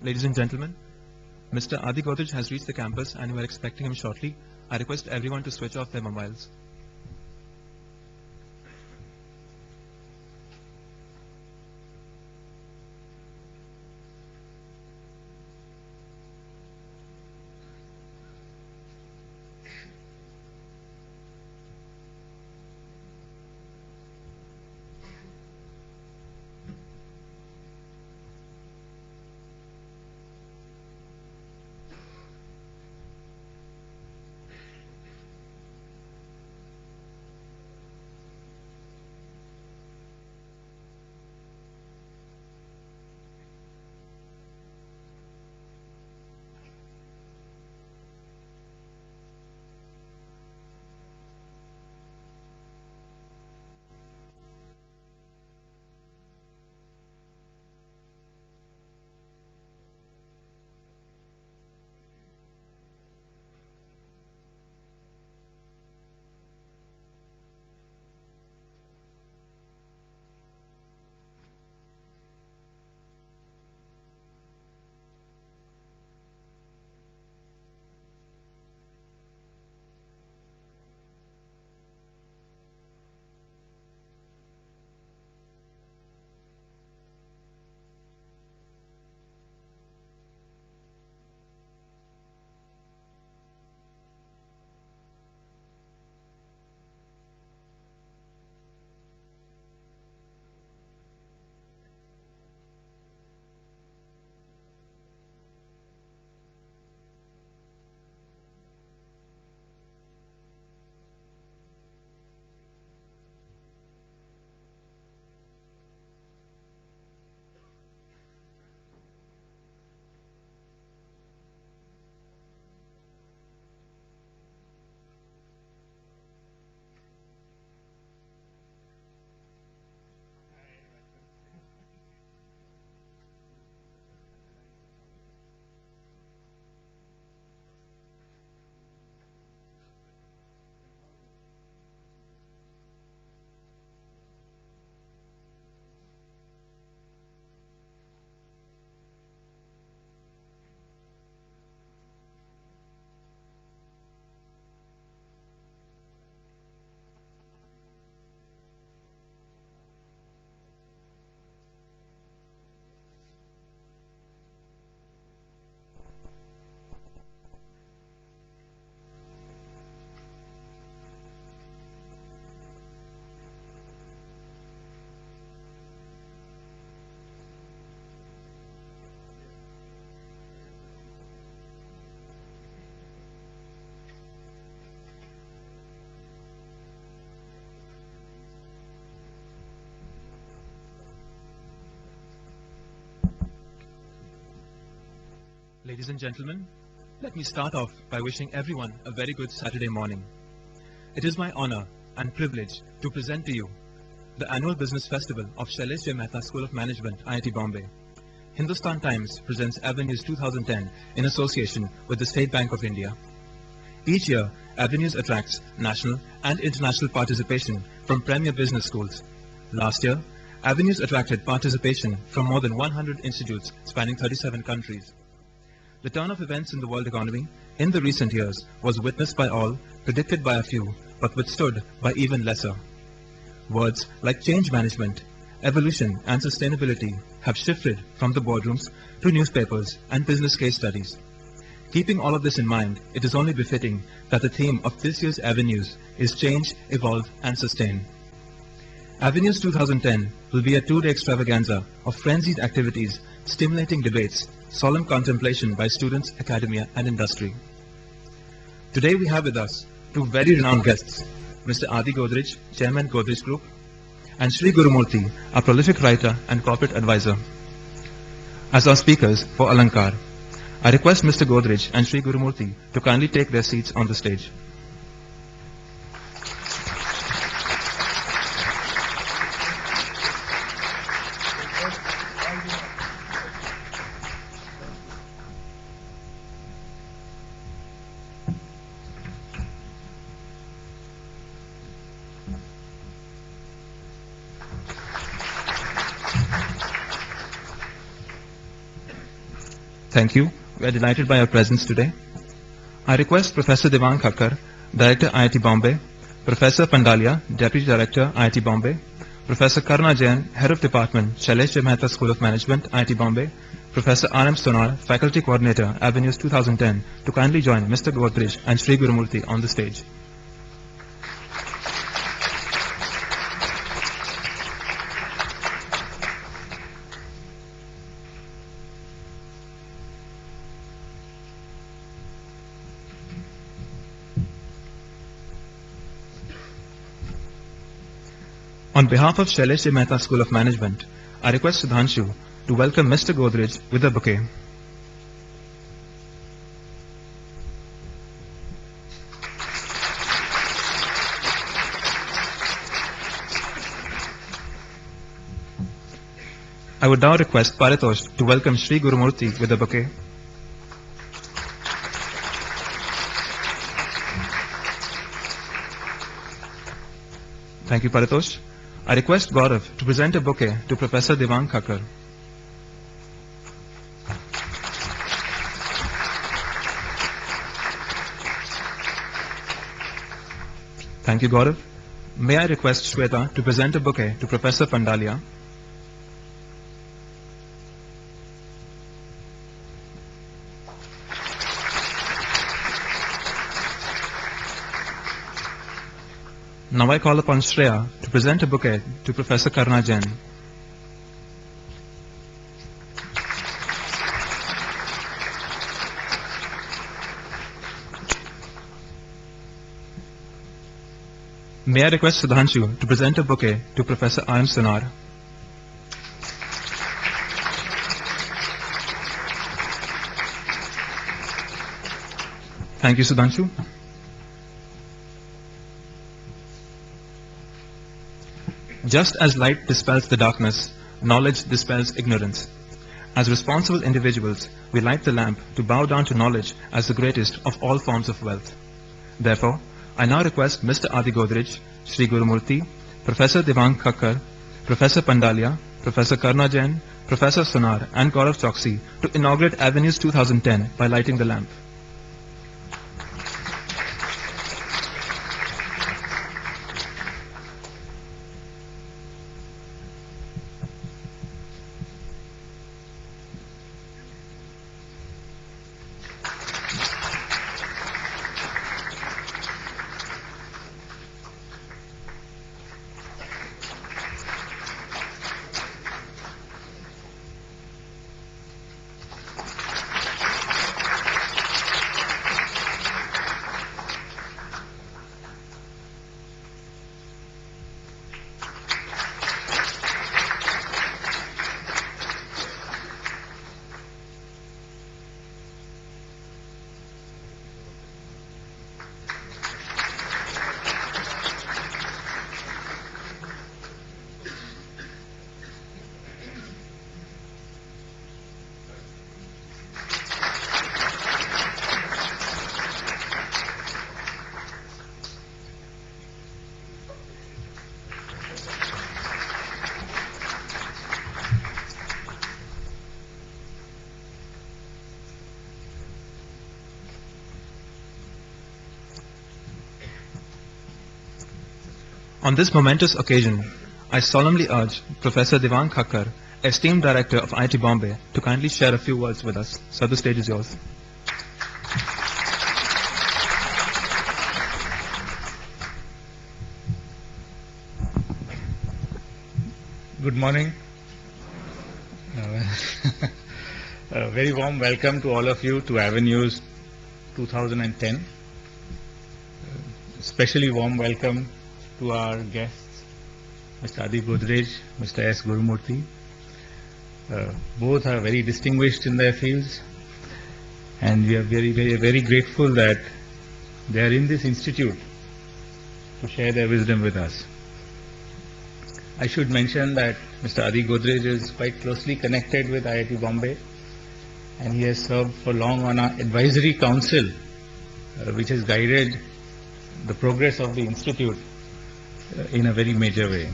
Ladies and gentlemen, Mr. Adi Godrej has reached the campus and we are expecting him shortly. I request everyone to switch off their mobiles. Ladies and gentlemen, let me start off by wishing everyone a very good Saturday morning. It is my honor and privilege to present to you the annual business festival of Shailesh J. Mehta School of Management, IIT Bombay. Hindustan Times presents Avenues 2010 in association with the State Bank of India. Each year, Avenues attracts national and international participation from premier business schools. Last year, Avenues attracted participation from more than 100 institutes spanning 37 countries. The turn of events in the world economy in the recent years was witnessed by all, predicted by a few, but withstood by even lesser. Words like change management evolution and sustainability have shifted from the boardrooms to newspapers and business case studies. Keeping all of this in mind, it is only befitting that the theme of this year's Avenues is Change, Evolve and Sustain. Avenues 2010 will be a two-day extravaganza of frenzied activities, stimulating debates, solemn contemplation by students, academia and industry. Today we have with us two very renowned guests, Mr. Adi Godrej, Chairman Godrej Group, and Sri Gurumurthy, a prolific writer and corporate advisor. As our speakers for Alankar, I request Mr. Godrej and Sri Gurumurthy to kindly take their seats on the stage. Thank you. We are delighted by your presence today. I request Professor Devang Khakkar, Director IIT Bombay, Professor Pandalia, Deputy Director IIT Bombay, Professor Karna Jain, Head of Department, Shailesh J. Mehta School of Management, IIT Bombay, Professor R.M. Sonar, Faculty Coordinator, Avenues 2010, to kindly join Mr. Godrej and Sri Gurumurthy on the stage. On behalf of Shailesh J. Mehta School of Management, I request Sudhanshu to welcome Mr. Godrej with a bouquet. I would now request Paritosh to welcome Sri Gurumurthy with a bouquet. Thank you, Paritosh. I request Gaurav to present a bouquet to Professor Devang Khakkar. Thank you, Gaurav. May I request Shweta to present a bouquet to Professor Pandalia. Now I call upon Shreya to present a bouquet to Professor Karna Jain. May I request Sudhanshu to present a bouquet to Professor R.M. Sonar. Thank you, Sudhanshu. Just as light dispels the darkness, knowledge dispels ignorance. As responsible individuals, we light the lamp to bow down to knowledge as the greatest of all forms of wealth. Therefore, I now request Mr. Adi Godrej, Sri Gurumurthy, Professor Devang Khakkar, Professor Pandalia, Professor Karna Jain, Professor Sonar and Gaurav Choksi to inaugurate Avenues 2010 by lighting the lamp. On this momentous occasion, I solemnly urge Professor Devang Khakkar, esteemed Director of IIT Bombay, to kindly share a few words with us. Sir, the stage is yours. Good morning. A very warm welcome to all of you to Avenues 2010. Especially warm welcome to our guests, Mr. Adi Godrej, Mr. S. Gurumurthy. Both are very distinguished in their fields, and we are very grateful that they are in this institute to share their wisdom with us. I should mention that Mr. Adi Godrej is quite closely connected with IIT Bombay, and he has served for long on our advisory council, which has guided the progress of the institute in a very major way.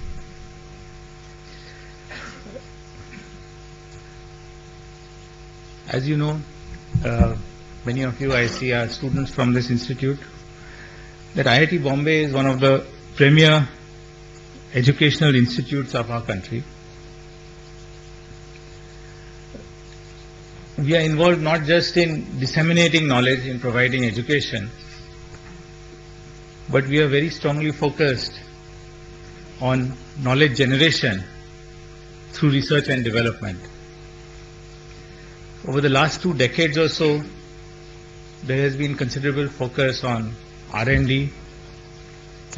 As you know, many of you I see are students from this institute, that IIT Bombay is one of the premier educational institutes of our country. We are involved not just in disseminating knowledge, in providing education, but we are very strongly focused on knowledge generation through research and development. Over the last 2 decades or so, there has been considerable focus on R&D,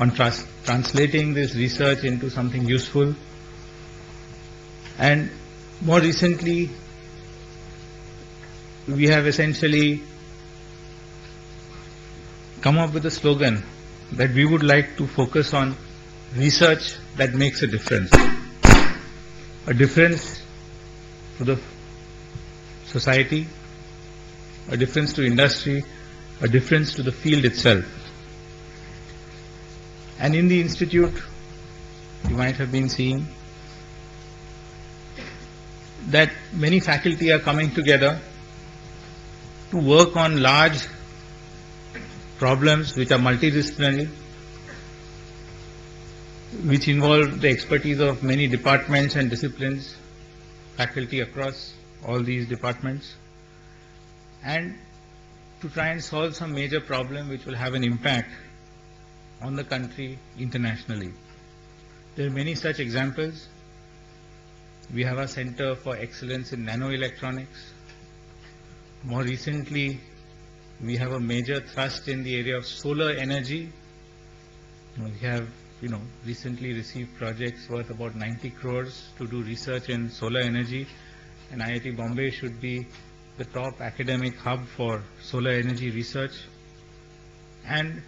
on translating this research into something useful, and more recently we have essentially come up with a slogan that we would like to focus on research that makes a difference to the society, a difference to industry, a difference to the field itself. And in the institute, you might have been seeing that many faculty are coming together to work on large problems which are multidisciplinary, which involve the expertise of many departments and disciplines, faculty across all these departments, and to try and solve some major problem which will have an impact on the country internationally. There are many such examples. We have a Center for Excellence in Nanoelectronics. More recently, we have a major thrust in the area of solar energy. We have, recently received projects worth about 90 crores to do research in solar energy, and IIT Bombay should be the top academic hub for solar energy research. And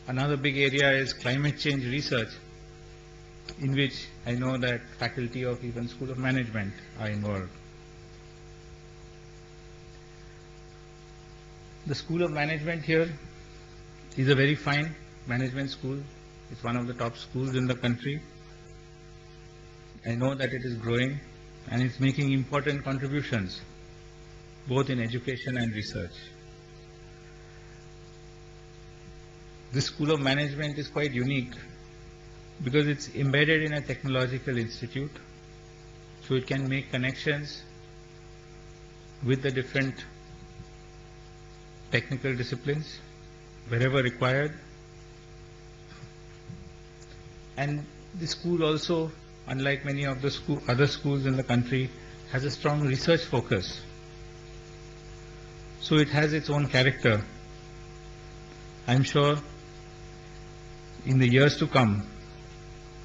another big area is climate change research, in which I know that faculty of even School of Management are involved. The School of Management here is a very fine management school. It's one of the top schools in the country. I know that it is growing and it's making important contributions both in education and research. This School of Management is quite unique because it's embedded in a technological institute, so it can make connections with the different technical disciplines wherever required. And the school also, unlike many of the other schools in the country, has a strong research focus. So it has its own character. I'm sure in the years to come,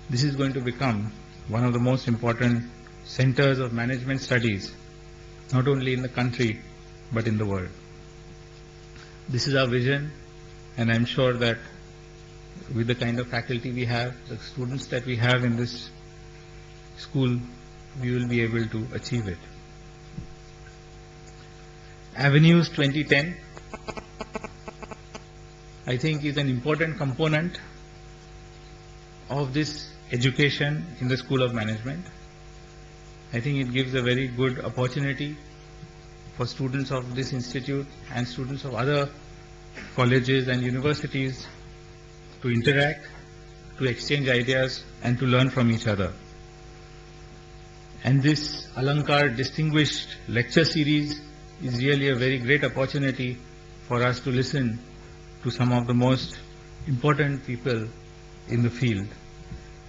this is going to become one of the most important centers of management studies, not only in the country, but in the world. This is our vision, and I'm sure that with the kind of faculty we have, the students that we have in this school, we will be able to achieve it. Avenues 2010, I think, is an important component of this education in the School of Management. I think it gives a very good opportunity for students of this institute and students of other colleges and universities to interact, to exchange ideas and to learn from each other. And this Alankar Distinguished Lecture Series is really a very great opportunity for us to listen to some of the most important people in the field.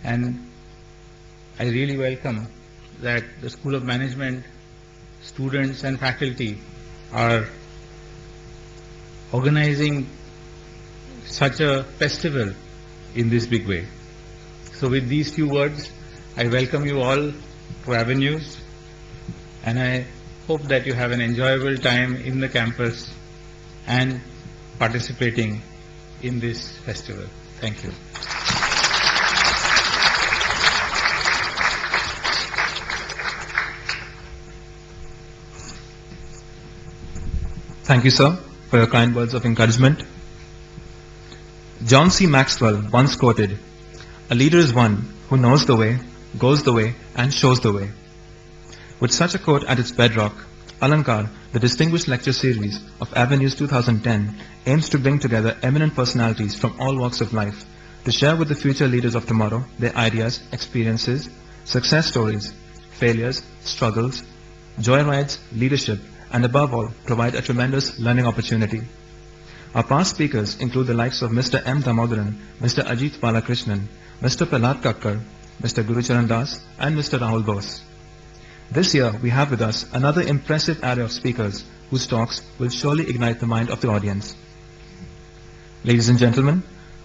And I really welcome that the School of Management, students and faculty are organizing such a festival in this big way. So with these few words, I welcome you all to Avenues, and I hope that you have an enjoyable time in the campus and participating in this festival. Thank you. Thank you, sir, for your kind words of encouragement. John C. Maxwell once quoted, "A leader is one who knows the way, goes the way, and shows the way." With such a quote at its bedrock, Alankar, the Distinguished Lecture Series of Avenues 2010, aims to bring together eminent personalities from all walks of life to share with the future leaders of tomorrow their ideas, experiences, success stories, failures, struggles, joyrides, leadership, and above all, provide a tremendous learning opportunity. Our past speakers include the likes of Mr. M. Damodaran, Mr. Ajit Balakrishnan, Mr. Prahlad Kakkar, Mr. Gurucharan Das, and Mr. Rahul Bose. This year, we have with us another impressive array of speakers whose talks will surely ignite the mind of the audience. Ladies and gentlemen,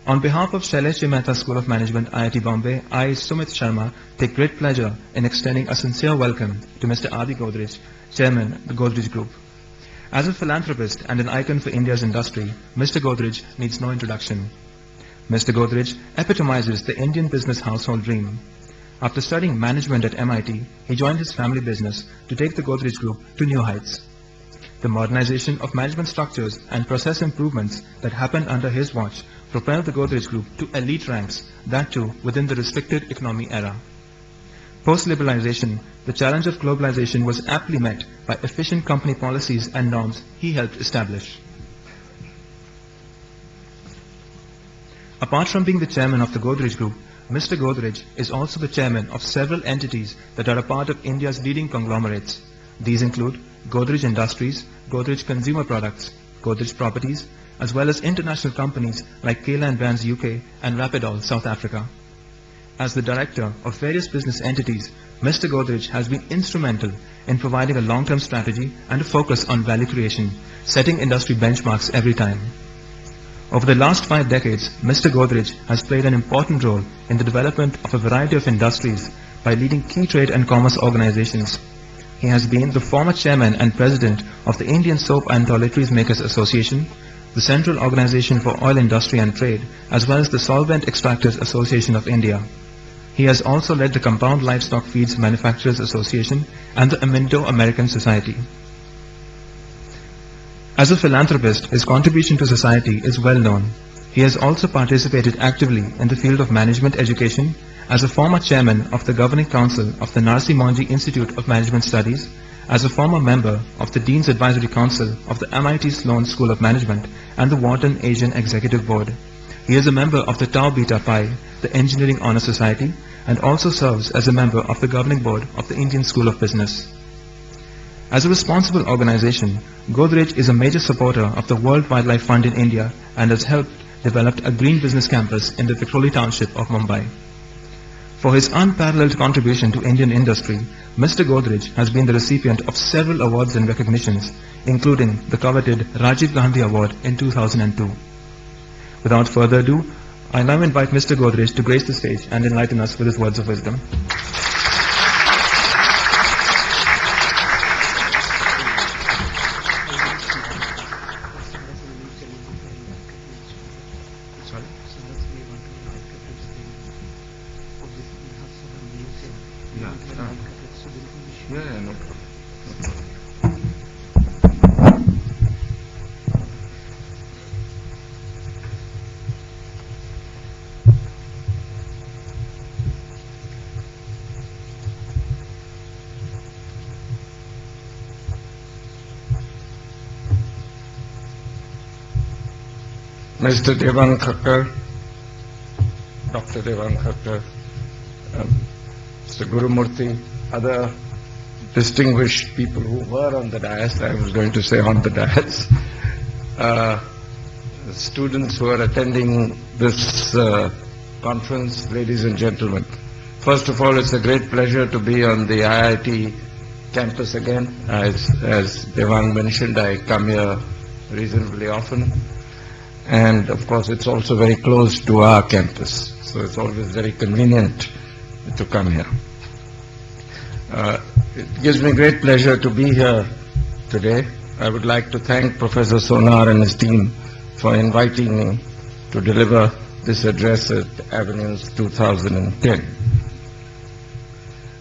on behalf of Shailesh Ji Mehta School of Management, IIT Bombay, I, Sumit Sharma, take great pleasure in extending a sincere welcome to Mr. Adi Godrej, Chairman of the Godrej Group. As a philanthropist and an icon for India's industry, Mr. Godrej needs no introduction. Mr. Godrej epitomizes the Indian business household dream. After studying management at MIT, he joined his family business to take the Godrej Group to new heights. The modernization of management structures and process improvements that happened under his watch propelled the Godrej Group to elite ranks, that too within the restricted economy era. Post-liberalization, the challenge of globalization was aptly met by efficient company policies and norms he helped establish. Apart from being the chairman of the Godrej Group, Mr. Godrej is also the chairman of several entities that are a part of India's leading conglomerates. These include Godrej Industries, Godrej Consumer Products, Godrej Properties, as well as international companies like Kayla & Brands UK and Rapidol South Africa. As the director of various business entities, Mr. Godrej has been instrumental in providing a long-term strategy and a focus on value creation, setting industry benchmarks every time. Over the last 5 decades, Mr. Godrej has played an important role in the development of a variety of industries by leading key trade and commerce organizations. He has been the former chairman and president of the Indian Soap and Toiletries Makers Association, the Central Organization for Oil Industry and Trade, as well as the Solvent Extractors Association of India. He has also led the Compound Livestock Feeds Manufacturers Association and the Indo-American Society. As a philanthropist, his contribution to society is well known. He has also participated actively in the field of management education as a former chairman of the Governing Council of the Narsi Monji Institute of Management Studies, as a former member of the Dean's Advisory Council of the MIT Sloan School of Management and the Wharton Asian Executive Board. He is a member of the Tau Beta Pi, the Engineering Honor Society, and also serves as a member of the Governing Board of the Indian School of Business. As a responsible organization, Godrej is a major supporter of the World Wildlife Fund in India and has helped develop a green business campus in the Vikhroli township of Mumbai. For his unparalleled contribution to Indian industry, Mr. Godrej has been the recipient of several awards and recognitions, including the coveted Rajiv Gandhi Award in 2002. Without further ado, I now invite Mr. Godrej to grace the stage and enlighten us with his words of wisdom. No problem. Mr. Devan Kakkar, Dr. Dr. Devang Khattar, Mr. Gurumurthy, other distinguished people who were on the dais, I was going to say on the dais, students who are attending this conference, ladies and gentlemen. First of all, it's a great pleasure to be on the IIT campus again. As Devang mentioned, I come here reasonably often. And of course, it's also very close to our campus. So it's always very convenient to come here. It gives me great pleasure to be here today. I would like to thank Professor Sonar and his team for inviting me to deliver this address at Avenues 2010.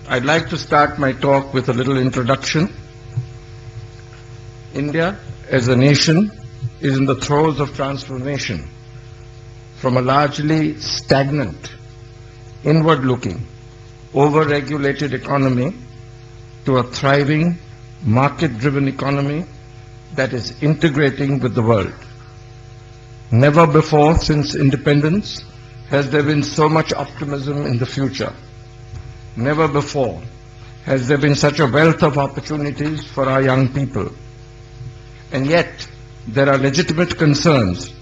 I'd like to start my talk with a little introduction. India, as a nation, is in the throes of transformation from a largely stagnant, inward-looking, over-regulated economy to a thriving, market-driven economy that is integrating with the world. Never before since independence has there been so much optimism in the future. Never before has there been such a wealth of opportunities for our young people. And yet, there are legitimate concerns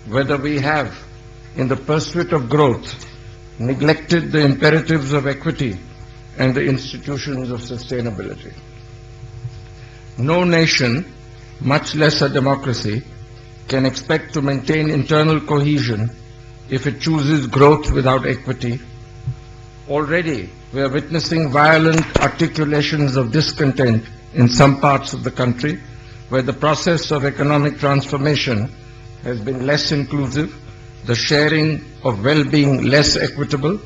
whether we have, in the pursuit of growth, neglected the imperatives of equity and the institutions of sustainability. No nation, much less a democracy, can expect to maintain internal cohesion if it chooses growth without equity. Already, we are witnessing violent articulations of discontent in some parts of the country, where the process of economic transformation has been less inclusive, the sharing of well-being less equitable,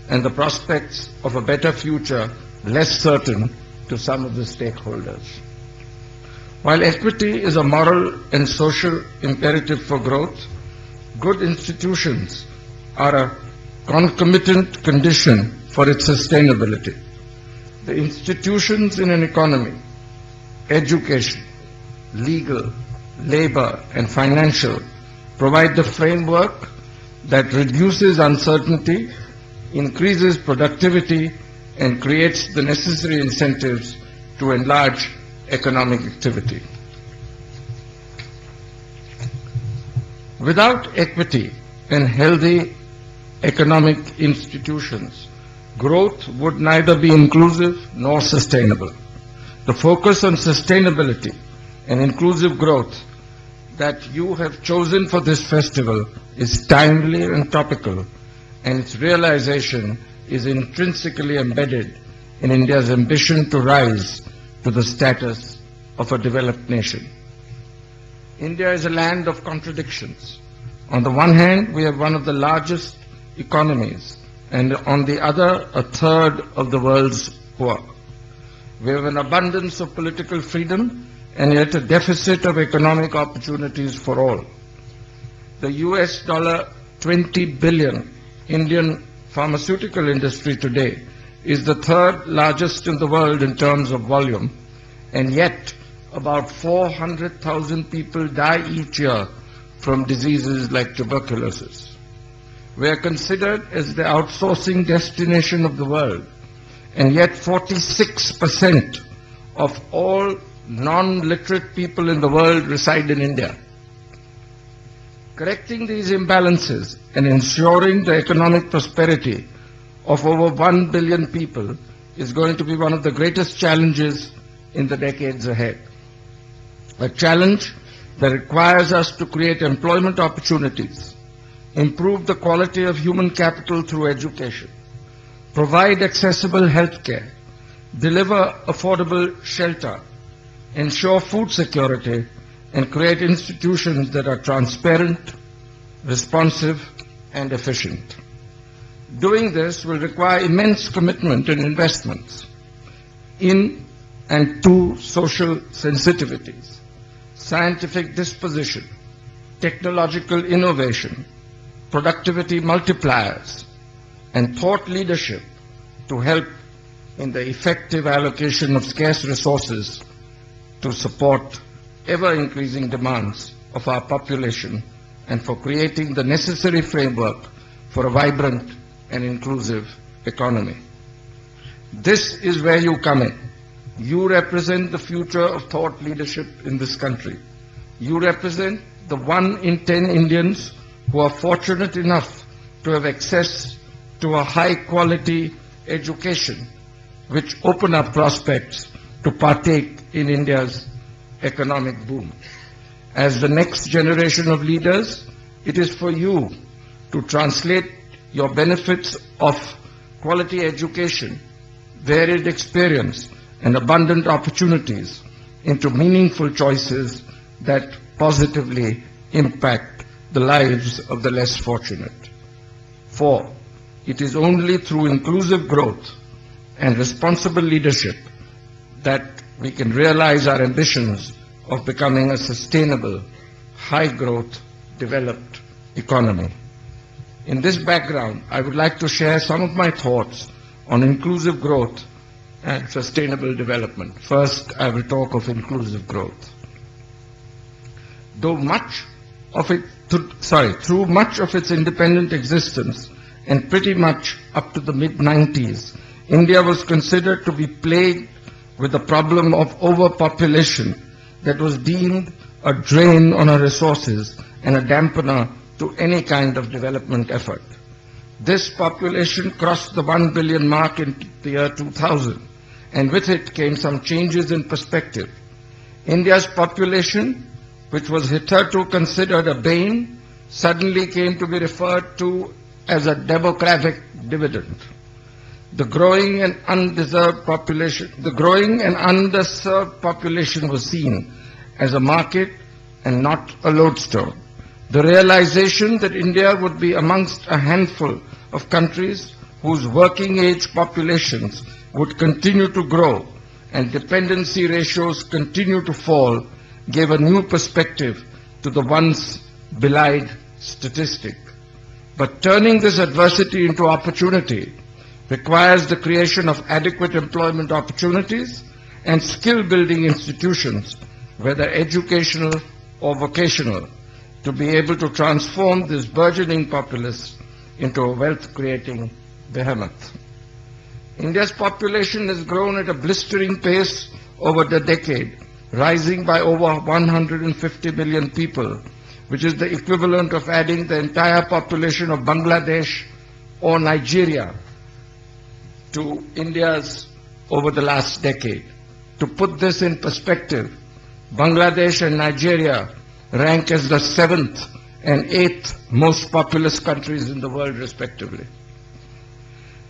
and the prospects of a better future less certain to some of the stakeholders. While equity is a moral and social imperative for growth, good institutions are a concomitant condition for its sustainability. The institutions in an economy, education, legal, labor, and financial, provide the framework that reduces uncertainty, increases productivity, and creates the necessary incentives to enlarge economic activity. Without equity and healthy economic institutions, growth would neither be inclusive nor sustainable. The focus on sustainability and inclusive growth that you have chosen for this festival is timely and topical, and its realization is intrinsically embedded in India's ambition to rise to the status of a developed nation. India is a land of contradictions. On the one hand, we have one of the largest economies, and on the other, a third of the world's poor. We have an abundance of political freedom, and yet a deficit of economic opportunities for all. The US $20 billion Indian pharmaceutical industry today is the third largest in the world in terms of volume, and yet about 400,000 people die each year from diseases like tuberculosis. We are considered as the outsourcing destination of the world, and yet 46% of all non-literate people in the world reside in India. Correcting these imbalances and ensuring the economic prosperity of over 1 billion people is going to be one of the greatest challenges in the decades ahead. A challenge that requires us to create employment opportunities, improve the quality of human capital through education, provide accessible health care, deliver affordable shelter, ensure food security, and create institutions that are transparent, responsive, and efficient. Doing this will require immense commitment and investments in and to social sensitivities, scientific disposition, technological innovation, productivity multipliers, and thought leadership to help in the effective allocation of scarce resources to support ever-increasing demands of our population and for creating the necessary framework for a vibrant and inclusive economy. This is where you come in. You represent the future of thought leadership in this country. You represent the 1 in 10 Indians who are fortunate enough to have access to a high-quality education, which open up prospects to partake in India's economic boom. As the next generation of leaders, it is for you to translate your benefits of quality education, varied experience, and abundant opportunities into meaningful choices that positively impact the lives of the less fortunate. For it is only through inclusive growth and responsible leadership that we can realize our ambitions of becoming a sustainable, high-growth, developed economy. In this background, I would like to share some of my thoughts on inclusive growth and sustainable development. First, I will talk of inclusive growth. Through much of its independent existence and pretty much up to the mid-90s, India was considered to be plagued with the problem of overpopulation that was deemed a drain on our resources and a dampener to any kind of development effort. This population crossed the 1 billion mark in the year 2000, and with it came some changes in perspective. India's population, which was hitherto considered a bane, suddenly came to be referred to as a demographic dividend. The growing and underserved population was seen as a market and not a lodestone. The realization that India would be amongst a handful of countries whose working age populations would continue to grow and dependency ratios continue to fall gave a new perspective to the once belied statistic. But turning this adversity into opportunity requires the creation of adequate employment opportunities and skill-building institutions, whether educational or vocational, to be able to transform this burgeoning populace into a wealth-creating behemoth. India's population has grown at a blistering pace over the decade, rising by over 150 million people, which is the equivalent of adding the entire population of Bangladesh or Nigeria to India's over the last decade. To put this in perspective, Bangladesh and Nigeria rank as the 7th and 8th most populous countries in the world, respectively.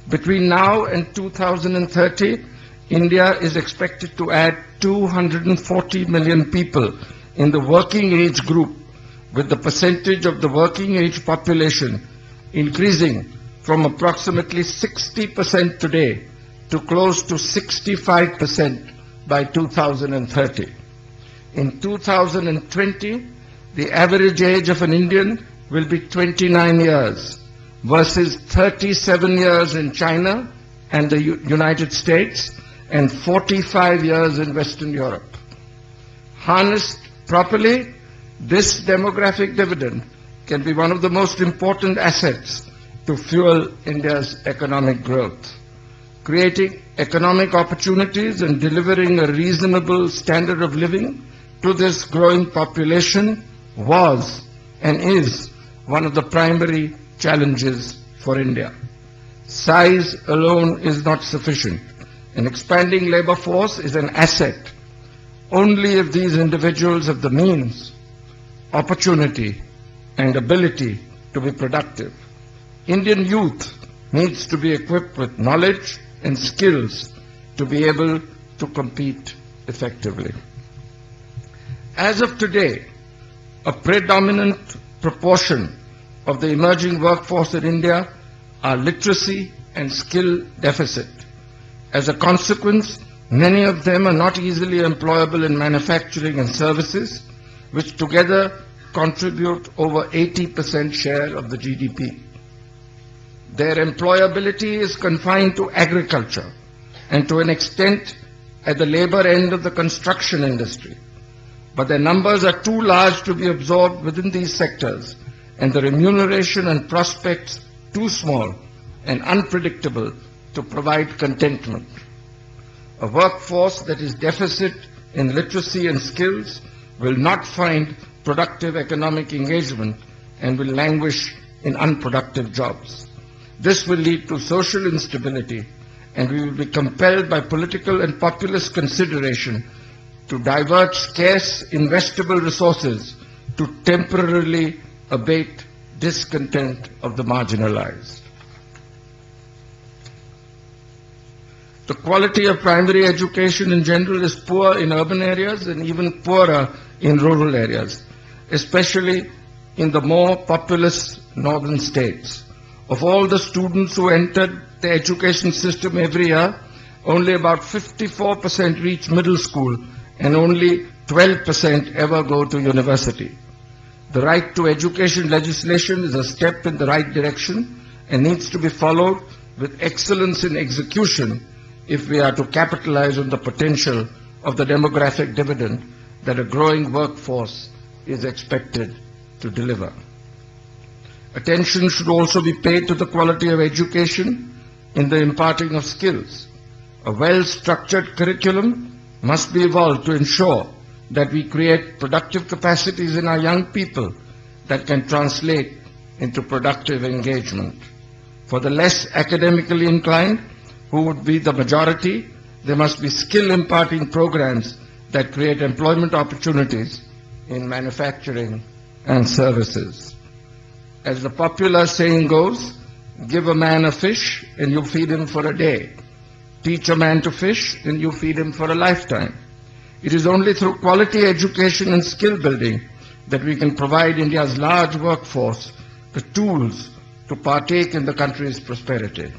Between now and 2030, India is expected to add 240 million people in the working age group, with the percentage of the working age population increasing from approximately 60% today to close to 65% by 2030. In 2020, the average age of an Indian will be 29 years versus 37 years in China and the United States and 45 years in Western Europe. Harnessed properly, this demographic dividend can be one of the most important assets to fuel India's economic growth. Creating economic opportunities and delivering a reasonable standard of living to this growing population was and is one of the primary challenges for India. Size alone is not sufficient. An expanding labor force is an asset only if these individuals have the means, opportunity, and ability to be productive. Indian youth needs to be equipped with knowledge and skills to be able to compete effectively. As of today, a predominant proportion of the emerging workforce in India are literacy and skill deficit. As a consequence, many of them are not easily employable in manufacturing and services, which together contribute over 80% share of the GDP. Their employability is confined to agriculture and to an extent at the labor end of the construction industry. But their numbers are too large to be absorbed within these sectors, and the remuneration and prospects too small and unpredictable to provide contentment. A workforce that is deficit in literacy and skills will not find productive economic engagement and will languish in unproductive jobs. This will lead to social instability, and we will be compelled by political and populist consideration to divert scarce investable resources to temporarily abate discontent of the marginalized. The quality of primary education in general is poor in urban areas and even poorer in rural areas, especially in the more populous northern states. Of all the students who entered the education system every year, only about 54% reach middle school and only 12% ever go to university. The right to education legislation is a step in the right direction and needs to be followed with excellence in execution if we are to capitalize on the potential of the demographic dividend that a growing workforce is expected to deliver. Attention should also be paid to the quality of education in the imparting of skills. A well-structured curriculum must be evolved to ensure that we create productive capacities in our young people that can translate into productive engagement. For the less academically inclined, who would be the majority, there must be skill-imparting programs that create employment opportunities in manufacturing and services. As the popular saying goes, give a man a fish and you feed him for a day. Teach a man to fish and you feed him for a lifetime. It is only through quality education and skill building that we can provide India's large workforce the tools to partake in the country's prosperity.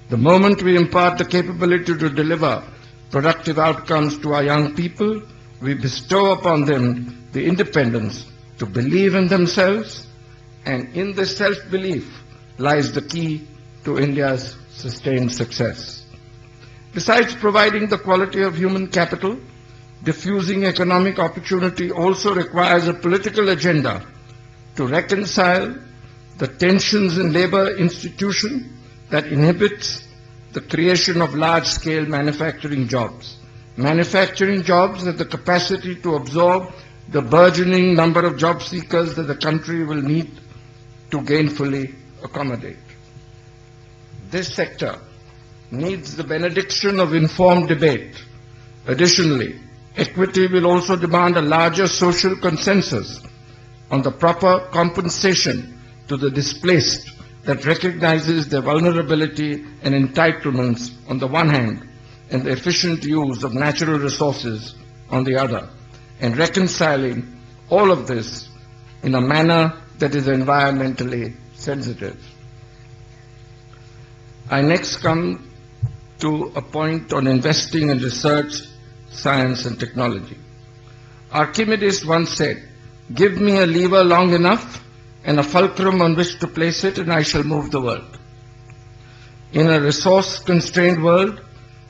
The moment we impart the capability to deliver productive outcomes to our young people, we bestow upon them the independence to believe in themselves, and in this self-belief lies the key to India's sustained success. Besides providing the quality of human capital, diffusing economic opportunity also requires a political agenda to reconcile the tensions in labor institution that inhibits the creation of large-scale manufacturing jobs. Manufacturing jobs have the capacity to absorb the burgeoning number of job seekers that the country will need to gainfully accommodate. This sector needs the benediction of informed debate. Additionally, equity will also demand a larger social consensus on the proper compensation to the displaced that recognizes their vulnerability and entitlements on the one hand, and the efficient use of natural resources on the other, and reconciling all of this in a manner that is environmentally sensitive. I next come to a point on investing in research, science and technology. Archimedes once said, "Give me a lever long enough and a fulcrum on which to place it, and I shall move the world." In a resource-constrained world,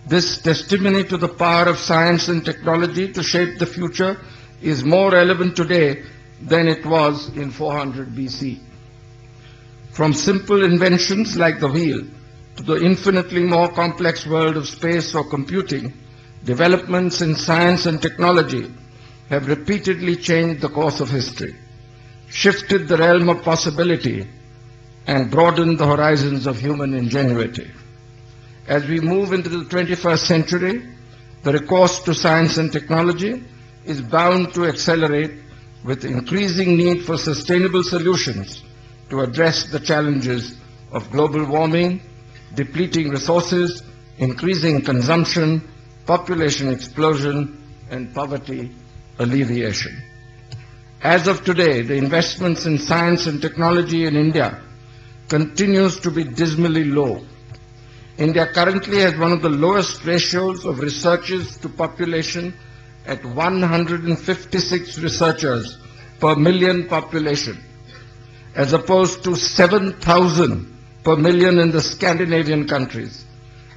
this testimony to the power of science and technology to shape the future is more relevant today than it was in 400 BC. From simple inventions like the wheel to the infinitely more complex world of space or computing, developments in science and technology have repeatedly changed the course of history, shifted the realm of possibility, and broadened the horizons of human ingenuity. As we move into the 21st century, the recourse to science and technology is bound to accelerate with increasing need for sustainable solutions to address the challenges of global warming, depleting resources, increasing consumption, population explosion, and poverty alleviation. As of today, the investments in science and technology in India continues to be dismally low. India currently has one of the lowest ratios of researchers to population at 156 researchers per million population, as opposed to 7,000 per million in the Scandinavian countries,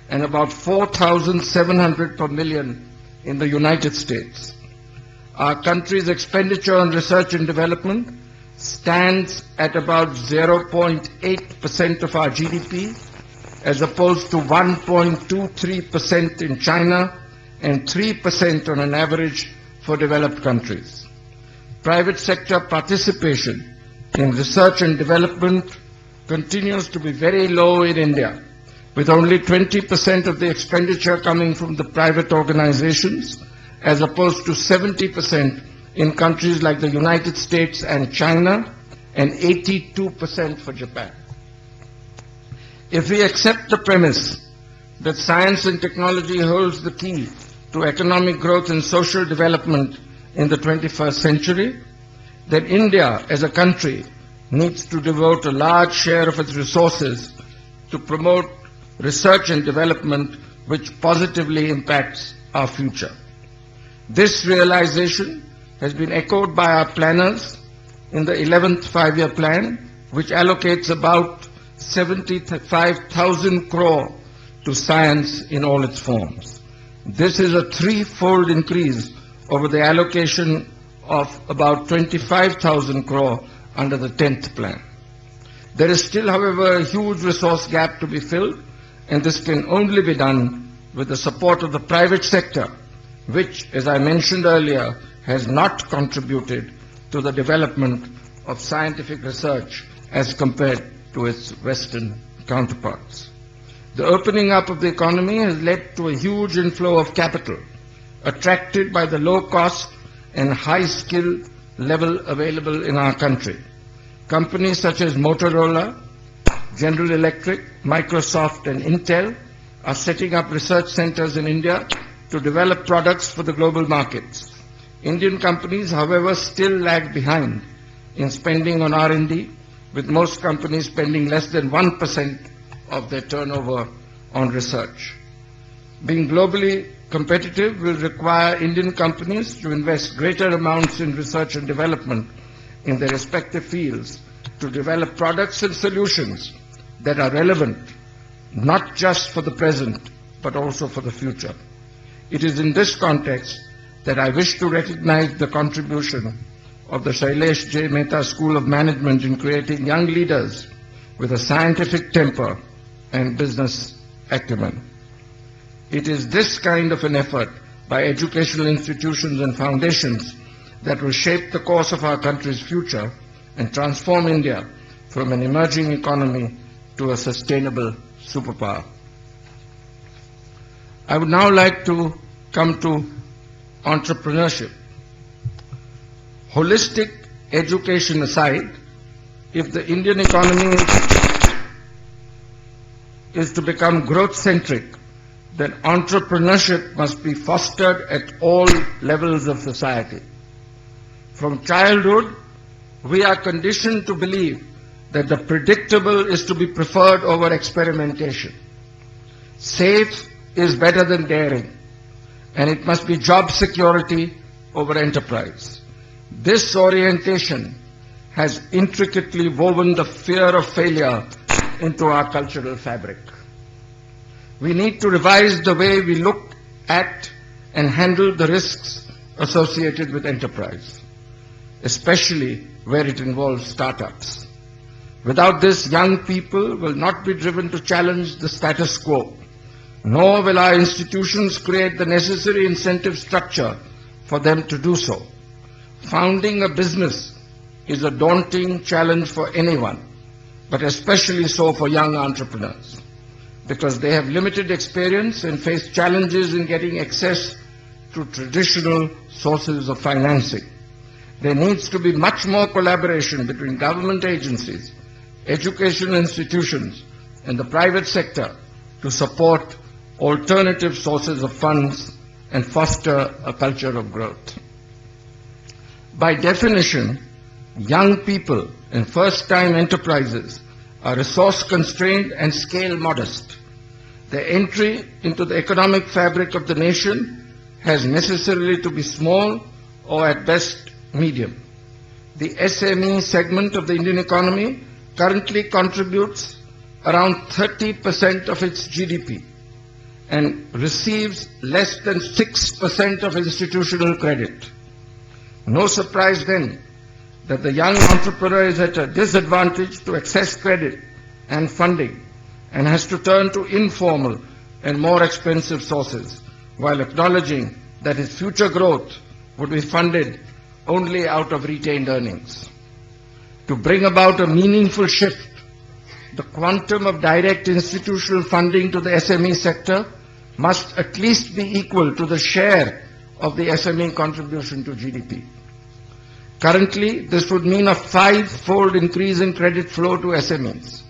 and about 4,700 per million in the United States. Our country's expenditure on research and development stands at about 0.8% of our GDP, as opposed to 1.23% in China and 3% on an average for developed countries. Private sector participation in research and development continues to be very low in India, with only 20% of the expenditure coming from the private organizations, as opposed to 70% in countries like the United States and China, and 82% for Japan. If we accept the premise that science and technology holds the key to economic growth and social development in the 21st century, then India as a country needs to devote a large share of its resources to promote research and development which positively impacts our future. This realization has been echoed by our planners in the 11th five-year plan, which allocates about 75,000 crore to science in all its forms. This is a threefold increase over the allocation of about 25,000 crore under the 10th plan. There is still, however, a huge resource gap to be filled, and this can only be done with the support of the private sector, which, as I mentioned earlier, has not contributed to the development of scientific research as compared to its Western counterparts. The opening up of the economy has led to a huge inflow of capital, attracted by the low cost and high skill level available in our country. Companies such as Motorola, General Electric, Microsoft and Intel are setting up research centers in India to develop products for the global markets. Indian companies, however, still lag behind in spending on R&D, with most companies spending less than 1% of their turnover on research. Being globally competitive will require Indian companies to invest greater amounts in research and development in their respective fields to develop products and solutions that are relevant not just for the present but also for the future. It is in this context that I wish to recognize the contribution of the Shailesh J. Mehta School of Management in creating young leaders with a scientific temper and business acumen. It is this kind of an effort by educational institutions and foundations that will shape the course of our country's future and transform India from an emerging economy to a sustainable superpower. I would now like to come to entrepreneurship. Holistic education aside, if the Indian economy is to become growth-centric, then entrepreneurship must be fostered at all levels of society. From childhood, we are conditioned to believe that the predictable is to be preferred over experimentation. Safe is better than daring, and it must be job security over enterprise. This orientation has intricately woven the fear of failure into our cultural fabric. We need to revise the way we look at and handle the risks associated with enterprise, especially where it involves startups. Without this, young people will not be driven to challenge the status quo, nor will our institutions create the necessary incentive structure for them to do so. Founding a business is a daunting challenge for anyone, but especially so for young entrepreneurs, because they have limited experience and face challenges in getting access to traditional sources of financing. There needs to be much more collaboration between government agencies, educational institutions, and the private sector to support alternative sources of funds and foster a culture of growth. By definition, young people and first-time enterprises are resource-constrained and scale-modest. Their entry into the economic fabric of the nation has necessarily to be small or at best medium. The SME segment of the Indian economy currently contributes around 30% of its GDP and receives less than 6% of institutional credit. No surprise then that the young entrepreneur is at a disadvantage to access credit and funding and has to turn to informal and more expensive sources, while acknowledging that its future growth would be funded only out of retained earnings. To bring about a meaningful shift, the quantum of direct institutional funding to the SME sector must at least be equal to the share of the SME contribution to GDP. Currently, this would mean a 5-fold increase in credit flow to SMEs.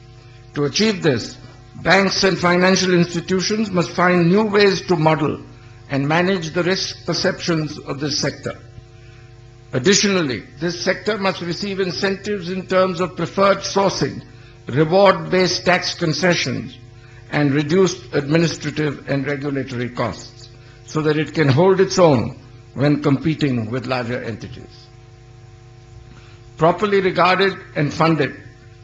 To achieve this, banks and financial institutions must find new ways to model and manage the risk perceptions of this sector. Additionally, this sector must receive incentives in terms of preferred sourcing, reward-based tax concessions, and reduced administrative and regulatory costs, so that it can hold its own when competing with larger entities. Properly regarded and funded,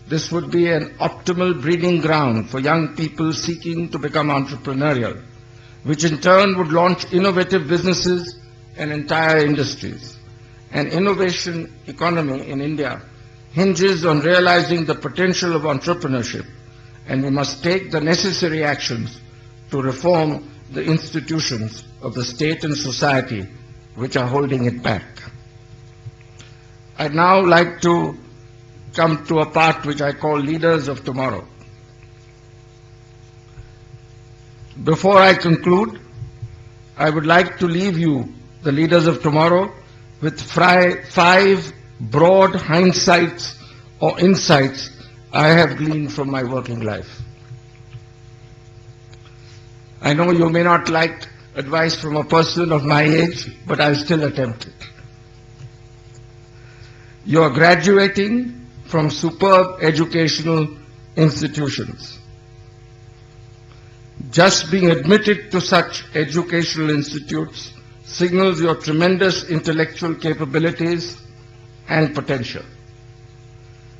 this would be an optimal breeding ground for young people seeking to become entrepreneurial, which in turn would launch innovative businesses and entire industries. An innovation economy in India hinges on realizing the potential of entrepreneurship, and we must take the necessary actions to reform the institutions of the state and society which are holding it back. I'd now like to come to a part which I call Leaders of Tomorrow. Before I conclude, I would like to leave you, the leaders of tomorrow, with 5 broad hindsights or insights I have gleaned from my working life. I know you may not like advice from a person of my age, but I'll still attempt it. You are graduating from superb educational institutions. Just being admitted to such educational institutes signals your tremendous intellectual capabilities and potential.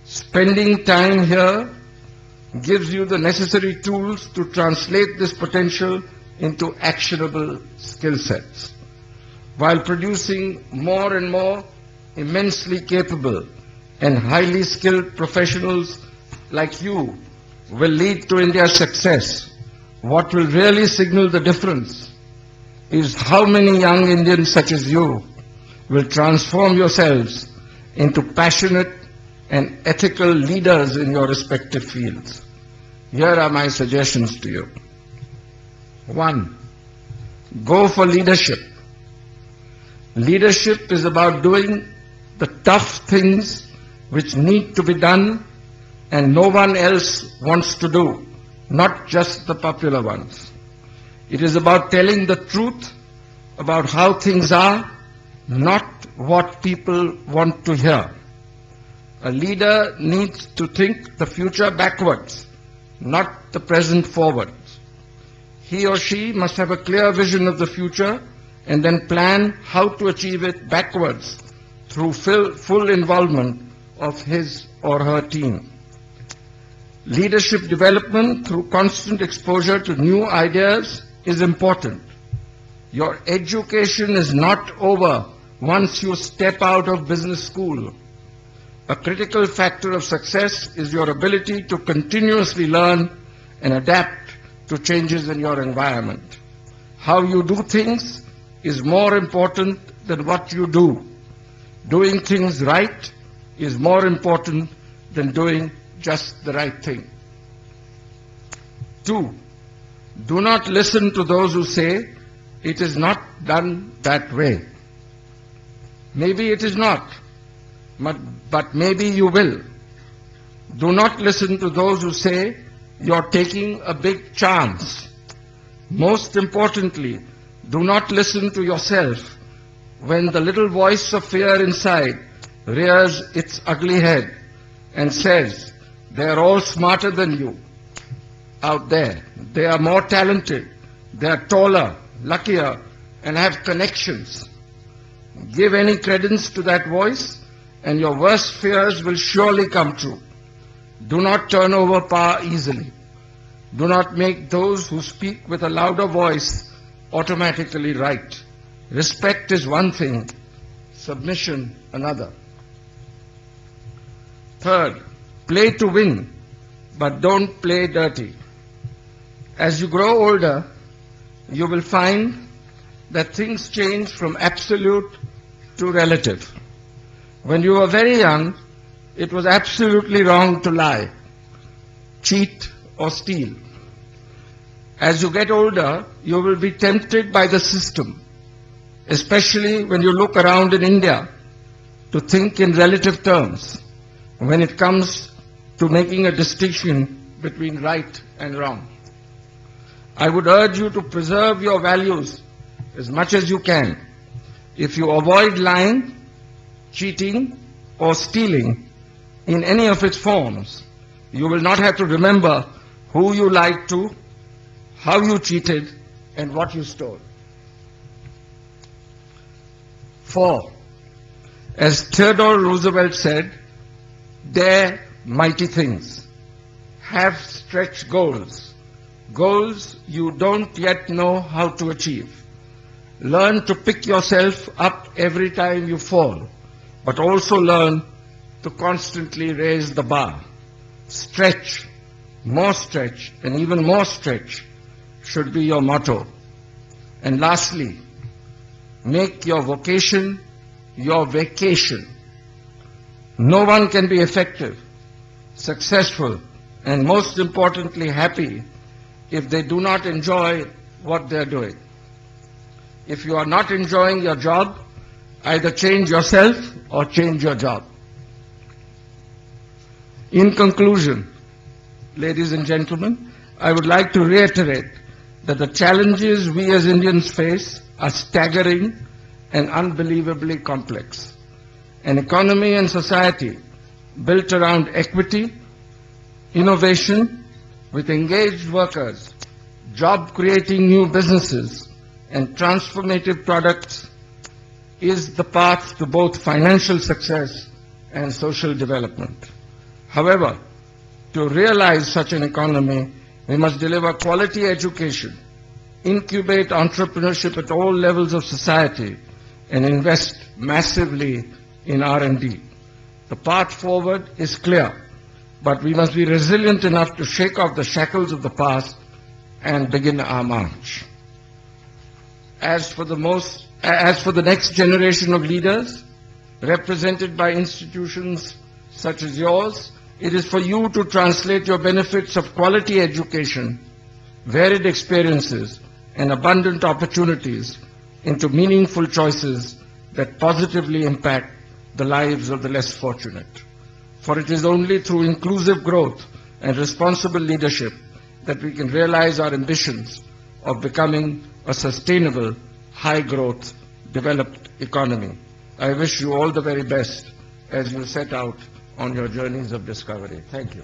Spending time here gives you the necessary tools to translate this potential into actionable skill sets, while producing more and more immensely capable and highly skilled professionals like you will lead to India's success. What will really signal the difference is how many young Indians such as you will transform yourselves into passionate and ethical leaders in your respective fields. Here are my suggestions to you. 1. Go for leadership. Leadership is about doing the tough things which need to be done and no one else wants to do, not just the popular ones. It is about telling the truth about how things are, not what people want to hear. A leader needs to think the future backwards, not the present forwards. He or she must have a clear vision of the future and then plan how to achieve it backwards through full involvement of his or her team. Leadership development through constant exposure to new ideas is important. Your education is not over once you step out of business school. A critical factor of success is your ability to continuously learn and adapt to changes in your environment. How you do things is more important than what you do. Doing things right is more important than doing just the right thing. 2. Do not listen to those who say it is not done that way. Maybe it is not, but maybe you will. Do not listen to those who say you're taking a big chance. Most importantly, do not listen to yourself when the little voice of fear inside rears its ugly head and says, they're all smarter than you out there. They are more talented. They are taller, luckier, and have connections. Give any credence to that voice, and your worst fears will surely come true. Do not turn over power easily. Do not make those who speak with a louder voice automatically right. Respect is one thing, submission another. 3rd, play to win, but don't play dirty. As you grow older, you will find that things change from absolute to relative. When you were very young, it was absolutely wrong to lie, cheat, or steal. As you get older, you will be tempted by the system, especially when you look around in India, to think in relative terms when it comes to making a distinction between right and wrong. I would urge you to preserve your values as much as you can. If you avoid lying, cheating, or stealing in any of its forms, you will not have to remember who you lied to, how you cheated, and what you stole. 4. As Theodore Roosevelt said, dare mighty things. Have stretch goals. Goals you don't yet know how to achieve. Learn to pick yourself up every time you fall, but also learn to constantly raise the bar. Stretch, and even more stretch should be your motto. And lastly, make your vocation your vacation. No one can be effective, successful, and most importantly happy if they do not enjoy what they are doing. If you are not enjoying your job, either change yourself or change your job. In conclusion, ladies and gentlemen, I would like to reiterate that the challenges we as Indians face are staggering and unbelievably complex. An economy and society built around equity, innovation, with engaged workers, job-creating new businesses, and transformative products is the path to both financial success and social development. However, to realize such an economy, we must deliver quality education, incubate entrepreneurship at all levels of society, and invest massively in R&D. The path forward is clear, but we must be resilient enough to shake off the shackles of the past and begin our march. As for the next generation of leaders, represented by institutions such as yours, it is for you to translate your benefits of quality education, varied experiences, and abundant opportunities into meaningful choices that positively impact the lives of the less fortunate. For it is only through inclusive growth and responsible leadership that we can realize our ambitions of becoming a sustainable, high-growth, developed economy. I wish you all the very best as you set out on your journeys of discovery. Thank you.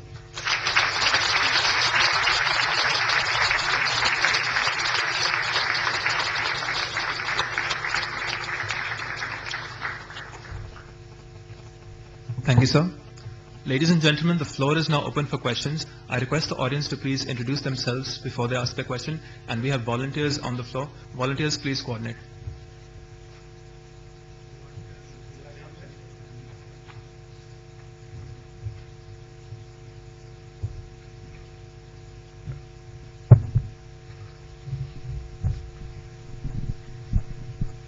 Thank you, sir. Ladies and gentlemen, the floor is now open for questions. I request the audience to please introduce themselves before they ask their question, and we have volunteers on the floor. Volunteers, please coordinate.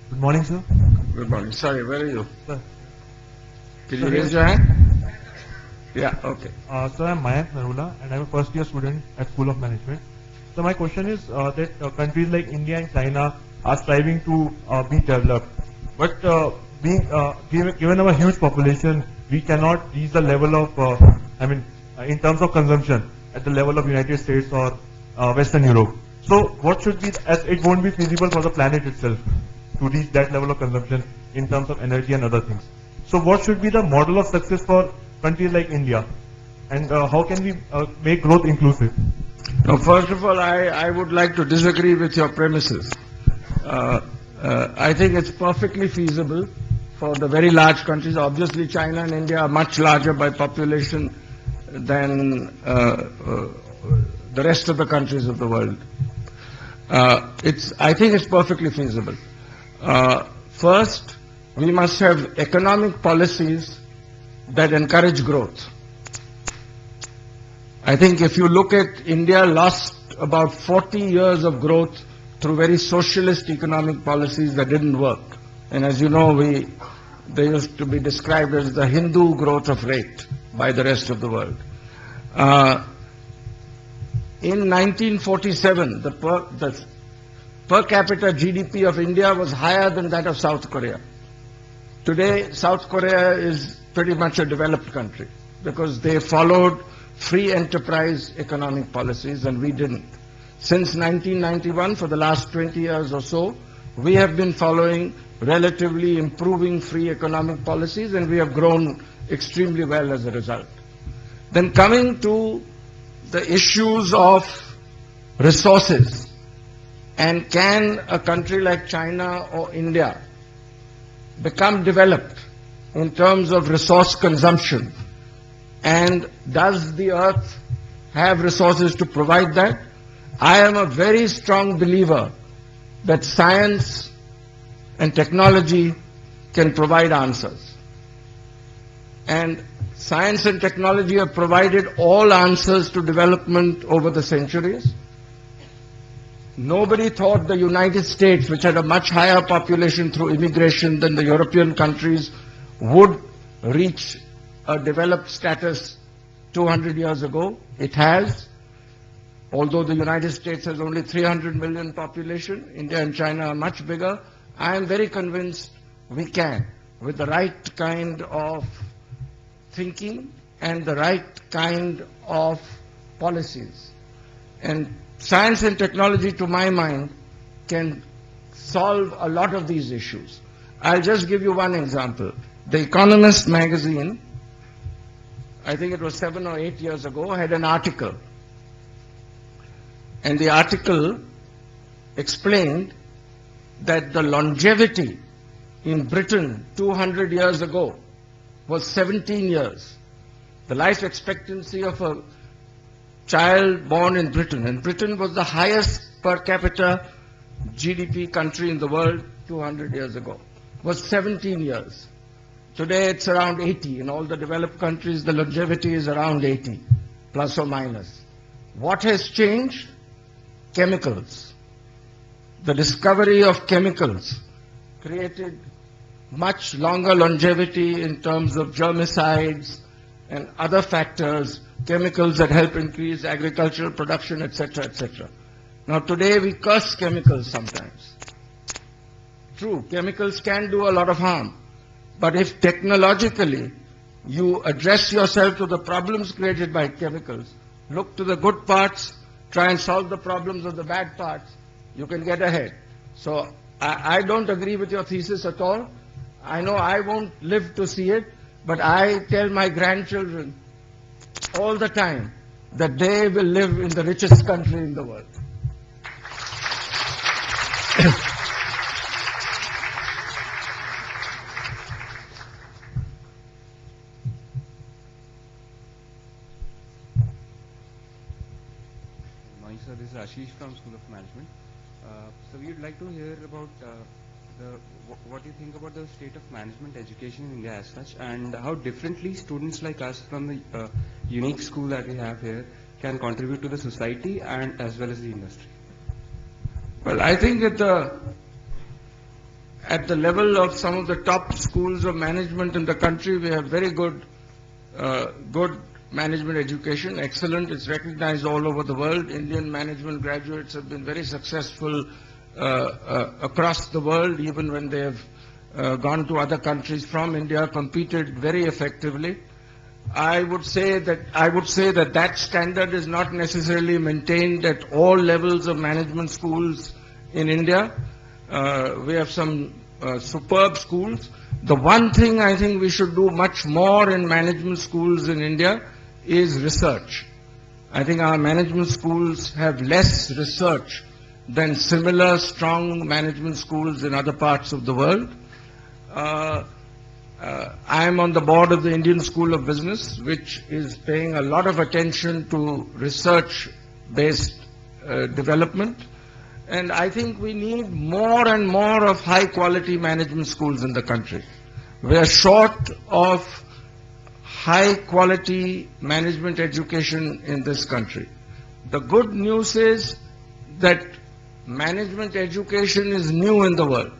Good morning, sir. Good morning. Sorry, where are you? Sir. Can you raise your hand? Yeah, okay. So I'm Mayank Narula and I'm a first year student at School of Management. So my question is that countries like India and China are striving to be developed. But given our huge population, we cannot reach the level of, in terms of consumption, at the level of United States or Western Europe. So what should be, as it won't be feasible for the planet itself to reach that level of consumption in terms of energy and other things. So what should be the model of success for countries like India, and how can we make growth inclusive? Now, first of all, I would like to disagree with your premises. I think it's perfectly feasible for the very large countries. Obviously, China and India are much larger by population than the rest of the countries of the world. I think it's perfectly feasible. First, we must have economic policies that encourage growth. I think if you look at India lost about 40 years of growth through very socialist economic policies that didn't work. And as you know, they used to be described as the Hindu growth of rate by the rest of the world. In 1947, the per capita GDP of India was higher than that of South Korea. Today, South Korea is pretty much a developed country because they followed free enterprise economic policies and we didn't. Since 1991, for the last 20 years or so, we have been following relatively improving free economic policies and we have grown extremely well as a result. Then coming to the issues of resources, and can a country like China or India become developed in terms of resource consumption, and does the earth have resources to provide that? I am a very strong believer that science and technology can provide answers. And science and technology have provided all answers to development over the centuries. Nobody thought the United States, which had a much higher population through immigration than the European countries, would reach a developed status 200 years ago. It has. Although the United States has only 300 million population, India and China are much bigger. I am very convinced we can, with the right kind of thinking and the right kind of policies. And science and technology, to my mind, can solve a lot of these issues. I'll just give you one example. The Economist magazine, I think it was 7 or 8 years ago, had an article. And the article explained that the longevity in Britain 200 years ago was 17 years. The life expectancy of a child born in Britain, and Britain was the highest per capita GDP country in the world 200 years ago, was 17 years. Today it's around 80. In all the developed countries, the longevity is around 80, plus or minus. What has changed? Chemicals. The discovery of chemicals created much longer longevity in terms of germicides and other factors, chemicals that help increase agricultural production, etc., etc. Now today we curse chemicals sometimes. True, chemicals can do a lot of harm, but if technologically you address yourself to the problems created by chemicals, look to the good parts, try and solve the problems of the bad parts, you can get ahead. So I don't agree with your thesis at all. I know I won't live to see it, but I tell my grandchildren all the time that they will live in the richest country in the world. Morning, sir. This is Ashish from School of Management. So we would like to hear about what you think about the state of management education in India as such, and how differently students like us from the unique school that we have here can contribute to the society and as well as the industry. Well, I think at the level of some of the top schools of management in the country, we have very good management education, excellent. It's recognized all over the world. Indian management graduates have been very successful across the world, even when they have gone to other countries from India, competed very effectively. I would say that that standard is not necessarily maintained at all levels of management schools in India. We have some superb schools. The one thing I think we should do much more in management schools in India is research. I think our management schools have less research than similar strong management schools in other parts of the world. I am on the board of the Indian School of Business, which is paying a lot of attention to research-based development. And I think we need more and more of high-quality management schools in the country. We are short of high-quality management education in this country. The good news is that management education is new in the world.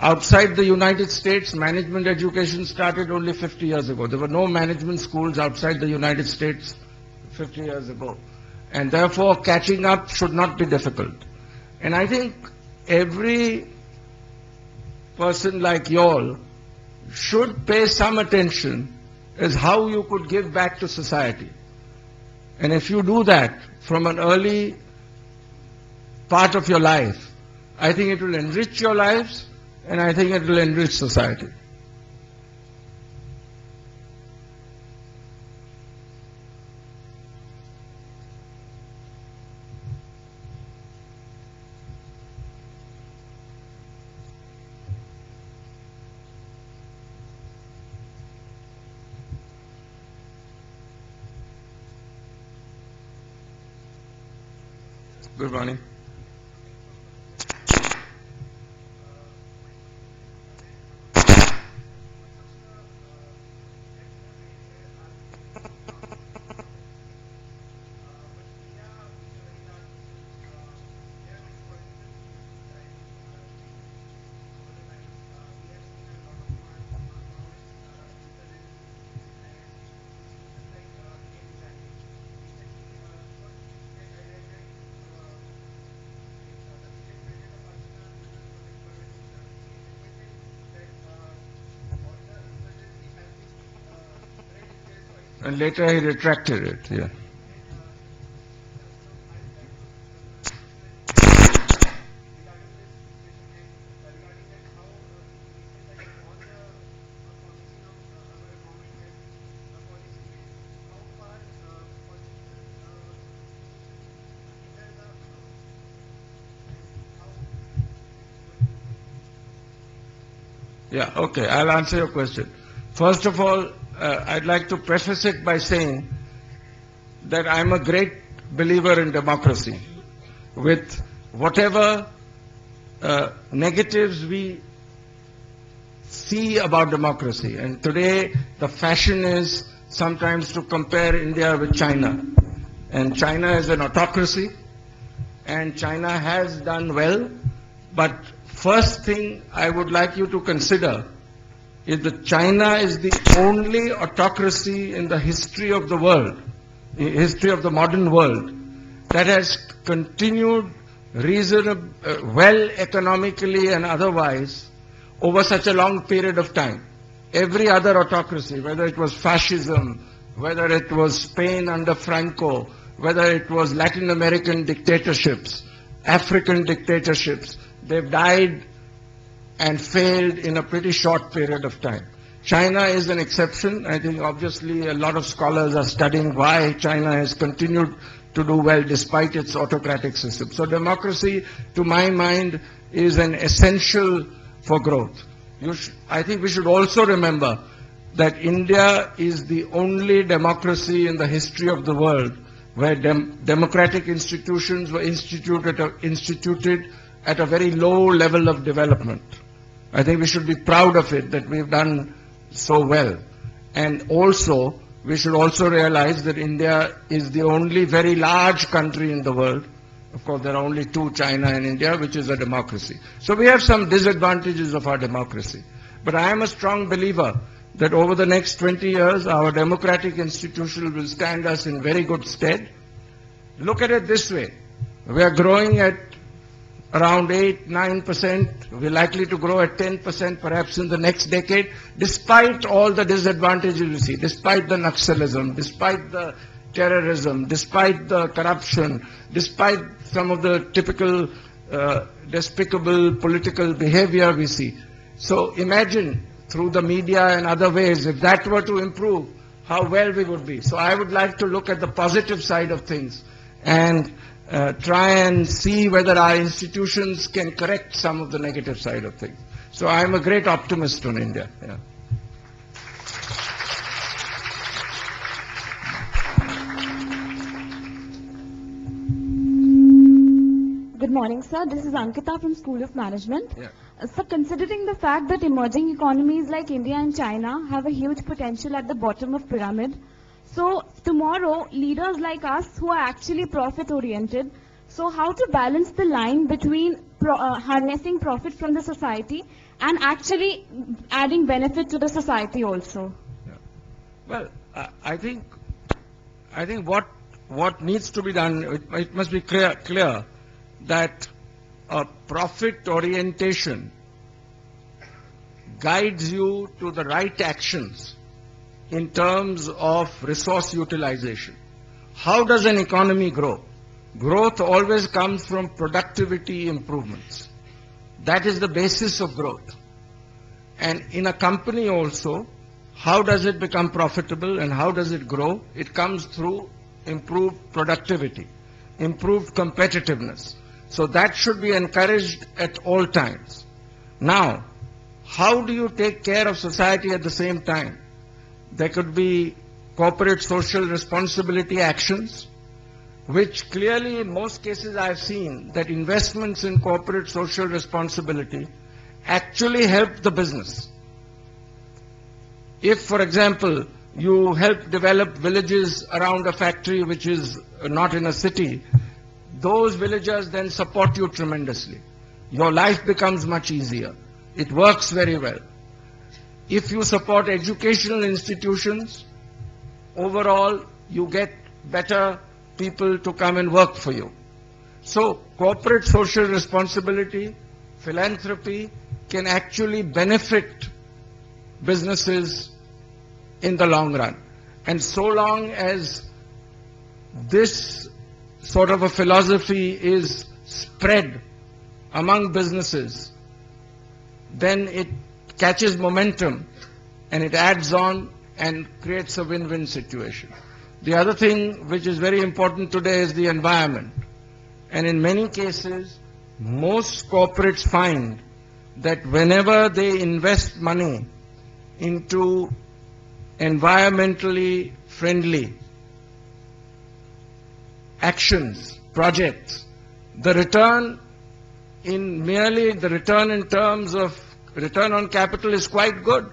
Outside the United States, management education started only 50 years ago. There were no management schools outside the United States 50 years ago. And therefore, catching up should not be difficult. And I think every person like y'all should pay some attention as how you could give back to society. And if you do that from an early part of your life, I think it will enrich your lives, and I think it will enrich society. Good morning. And later he retracted it, yeah. Yeah, okay, I'll answer your question. First of all, I'd like to preface it by saying that I'm a great believer in democracy. With whatever negatives we see about democracy, and today the fashion is sometimes to compare India with China. And China is an autocracy, and China has done well, but first thing I would like you to consider is that China is the only autocracy in the history of the world, the history of the modern world, that has continued well economically and otherwise over such a long period of time. Every other autocracy, whether it was fascism, whether it was Spain under Franco, whether it was Latin American dictatorships, African dictatorships, they've died and failed in a pretty short period of time. China is an exception. I think obviously a lot of scholars are studying why China has continued to do well despite its autocratic system. So democracy, to my mind, is an essential for growth. I think we should also remember that India is the only democracy in the history of the world where democratic institutions were instituted at a very low level of development. I think we should be proud of it, that we've done so well. And also, we should also realize that India is the only very large country in the world. Of course, there are only two, China and India, which is a democracy. So we have some disadvantages of our democracy. But I am a strong believer that over the next 20 years, our democratic institutions will stand us in very good stead. Look at it this way. We are growing at around 8-9%. We're likely to grow at 10% perhaps in the next decade, despite all the disadvantages we see, despite the Naxalism, despite the terrorism, despite the corruption, despite some of the typical despicable political behavior we see. So imagine through the media and other ways, if that were to improve, how well we would be. So I would like to look at the positive side of things and try and see whether our institutions can correct some of the negative side of things. So I'm a great optimist on India. Yeah. Good morning, sir. This is Ankita from School of Management. Yeah. So considering the fact that emerging economies like India and China have a huge potential at the bottom of pyramid, So tomorrow, leaders like us who are actually profit-oriented, so how to balance the line between harnessing profit from the society and actually adding benefit to the society also? Well, I think what needs to be done, it must be clear that a profit orientation guides you to the right actions in terms of resource utilization. How does an economy grow? Growth always comes from productivity improvements. That is the basis of growth. And in a company also, how does it become profitable and how does it grow? It comes through improved productivity, improved competitiveness. So that should be encouraged at all times. Now, how do you take care of society at the same time? There could be corporate social responsibility actions, which clearly in most cases I've seen that investments in corporate social responsibility actually help the business. If, for example, you help develop villages around a factory which is not in a city, those villagers then support you tremendously. Your life becomes much easier. It works very well. If you support educational institutions, overall you get better people to come and work for you. So corporate social responsibility, philanthropy can actually benefit businesses in the long run. And so long as this sort of a philosophy is spread among businesses, then it catches momentum and it adds on and creates a win-win situation. The other thing which is very important today is the environment. And in many cases, most corporates find that whenever they invest money into environmentally friendly actions, projects, the return in merely the return in terms of return on capital is quite good.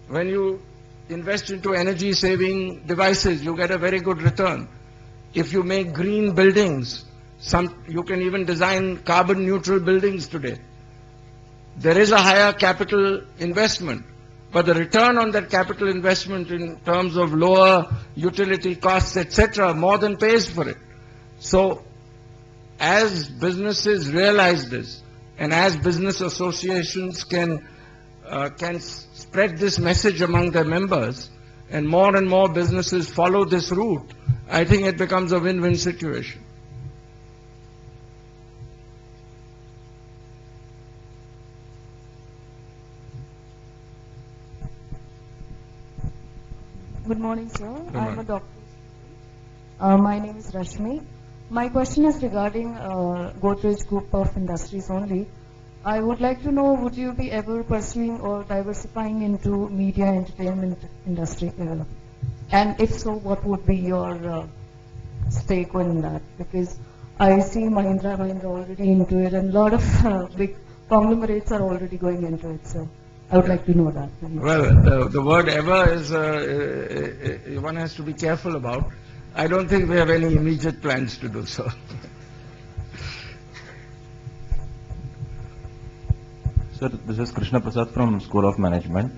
When you invest into energy saving devices, you get a very good return. If you make green buildings, you can even design carbon neutral buildings today. There is a higher capital investment, but the return on that capital investment in terms of lower utility costs, etc., more than pays for it. So as businesses realize this, and as business associations can spread this message among their members, and more businesses follow this route, I think it becomes a win-win situation. Good morning, sir. Good I'm morning. a doctor. My name is Rashmi. My question is regarding Godrej Group of Industries only. I would like to know, would you be ever pursuing or diversifying into media entertainment industry? And if so, what would be your stake on that? Because I see Mahindra already into it, and a lot of big conglomerates are already going into it. So I would like to know that. Well, the word ever is one has to be careful about. I don't think we have any immediate plans to do so. Sir, this is Krishna Prasad from School of Management.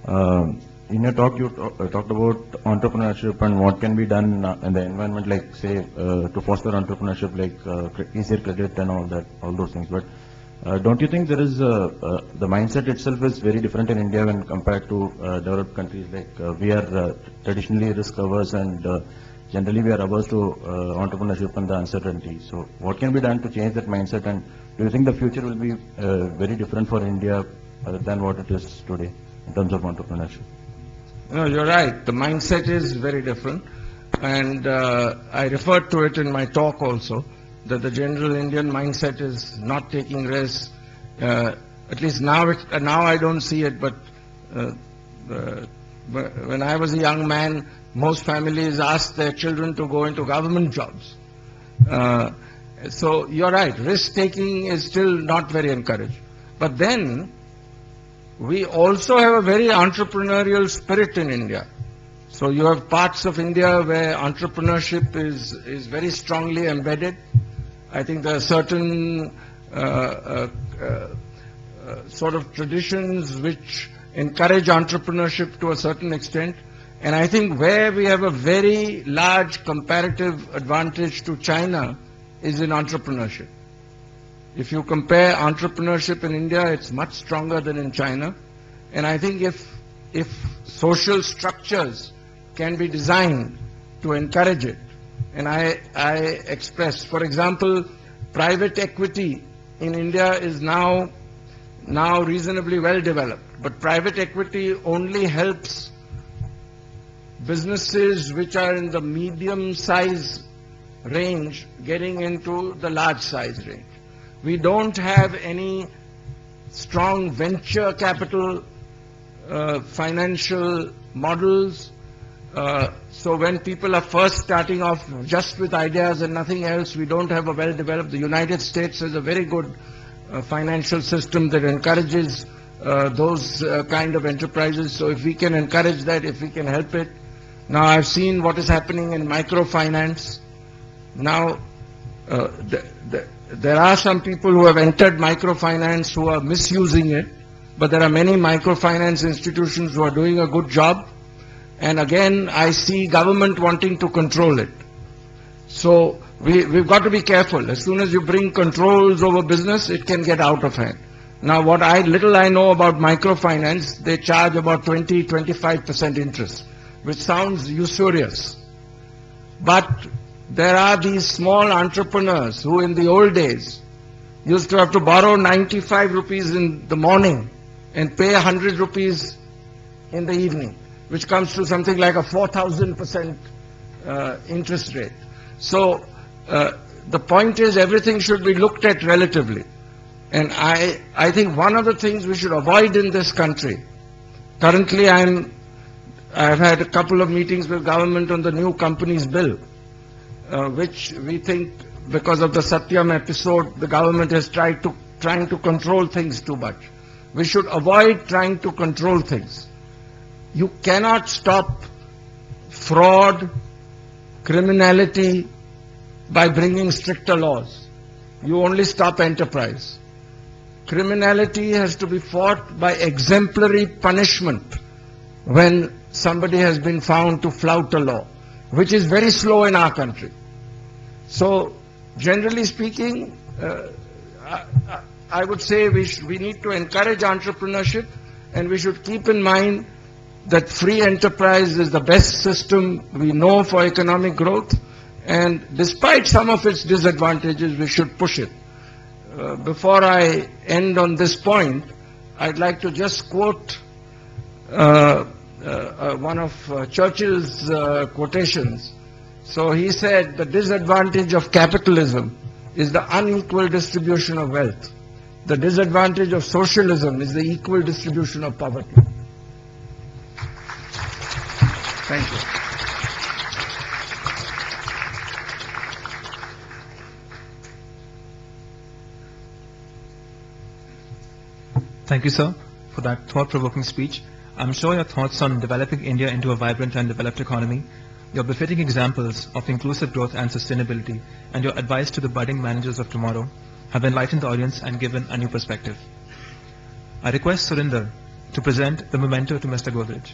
In your talk, you talked about entrepreneurship and what can be done in the environment, like say to foster entrepreneurship, like easier credit and all those things. But don't you think there is the mindset itself is very different in India when compared to developed countries? Like we are traditionally risk averse and generally we are averse to entrepreneurship and the uncertainty. So what can be done to change that mindset, and do you think the future will be very different for India than what it is today in terms of entrepreneurship? No, you're right. The mindset is very different. And I referred to it in my talk also, that the general Indian mindset is not taking risks. At least now I don't see it, but when I was a young man, most families asked their children to go into government jobs. So you're right, risk-taking is still not very encouraged. But then, we also have a very entrepreneurial spirit in India. So you have parts of India where entrepreneurship is very strongly embedded. I think there are certain sort of traditions which encourage entrepreneurship to a certain extent. And I think where we have a very large comparative advantage to China is in entrepreneurship. If you compare entrepreneurship in India, it's much stronger than in China. And I think if social structures can be designed to encourage it, and I express, for example, private equity in India is now reasonably well developed, but private equity only helps businesses which are in the medium size range getting into the large size range. We don't have any strong venture capital financial models. So when people are first starting off just with ideas and nothing else, we don't have a well-developed. The United States has a very good financial system that encourages those kind of enterprises. So if we can encourage that, if we can help it. Now I've seen what is happening in microfinance. Now there are some people who have entered microfinance who are misusing it, but there are many microfinance institutions who are doing a good job. And again, I see government wanting to control it. So we've got to be careful. As soon as you bring controls over business, it can get out of hand. Now, what little I know about microfinance, they charge about 20-25% interest, which sounds usurious. But there are these small entrepreneurs who in the old days used to have to borrow 95 rupees in the morning and pay 100 rupees in the evening, which comes to something like a 4,000% interest rate. So the point is everything should be looked at relatively. And I think one of the things we should avoid in this country, currently I've had a couple of meetings with government on the new companies bill, which we think because of the Satyam episode, the government is trying to control things too much. We should avoid trying to control things. You cannot stop fraud, criminality by bringing stricter laws. You only stop enterprise. Criminality has to be fought by exemplary punishment when somebody has been found to flout a law, which is very slow in our country. So, generally speaking, I would say we need to encourage entrepreneurship, and we should keep in mind that free enterprise is the best system we know for economic growth, and despite some of its disadvantages, we should push it. Before I end on this point, I'd like to just quote one of Churchill's quotations. So he said, the disadvantage of capitalism is the unequal distribution of wealth. The disadvantage of socialism is the equal distribution of poverty. Thank you. Thank you, sir, for that thought-provoking speech. I'm sure your thoughts on developing India into a vibrant and developed economy, your befitting examples of inclusive growth and sustainability, and your advice to the budding managers of tomorrow have enlightened the audience and given a new perspective. I request Surinder to present the memento to Mr. Godrej.